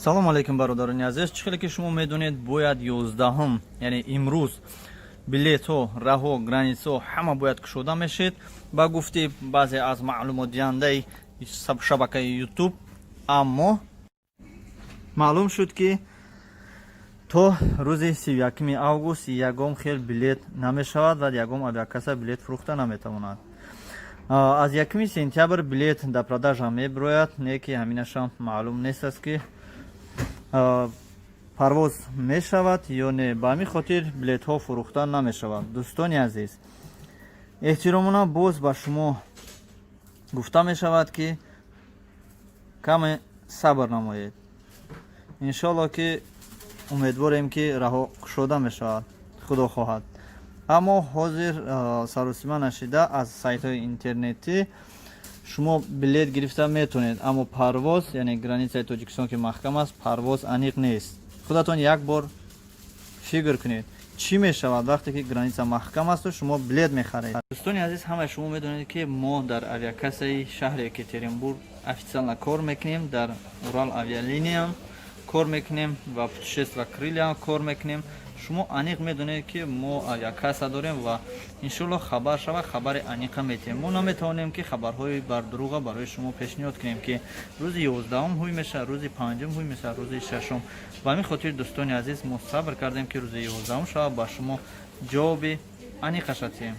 салом алейкум бародарони азиз. Чӣ ки шумо медонед бояд 11 яъне имрӯз билетҳо, раҳҳо, границаҳо ҳама бояд кушода мешед ба гуфти баъзе аз маълумотдиҳандаи шабакаи YouTube. Аммо маълум шуд ки то рӯзи 31 август ягон хел билет намешавад ва ягон авиакасса билет фурӯхта наметавонад. Аз 1 сентябр билет дар продажа мебирояд, не ки ҳаминашам маълум нест аст ки парвоз мешавад ё не. Ба ҳамин хотир билетҳо фурӯхта намешавад. дӯстони азиз, эҳтиромона боз ба шумо гуфта мешавад ки каме сабр намоед. иншоалло ки умедворем ки раҳо кушода мешавад, худо хоҳад. аммо ҳозир саросима нашида аз сайтҳои интернетӣ шумо билет гирифта метавонед, аммо парвоз, яъне границаи Тоҷикистон ки маҳкам аст, парвоз аниқ нест. худатон як бор фикр кунед, чӣ мешавад вақте ки граница маҳкам асту шумо билет мехаред. дӯстони азиз, ҳамаи шумо медонед ки мо дар авиакассаи шаҳри Екатеринбург официально кор мекунем, дар Урал авиалиниям кор мекунем ва путешества крылья кор мекунем. шумо аниқ медонед ки мо авиакасса дорем ва иншоалло хабар шава хабари аниқа метиҳем. мо наметавонем ки хабарҳои бардуруға барои шумо пешниҳод кунем ки рӯзи 11 ҳуй мешавад, рӯзи 5 ҳуй мешавад, рӯзи 6. ба ҳамин хотир дӯстони азиз мо сабр кардем ки рӯзи 11 шава ба шумо ҷавоби аниқаша диҳем.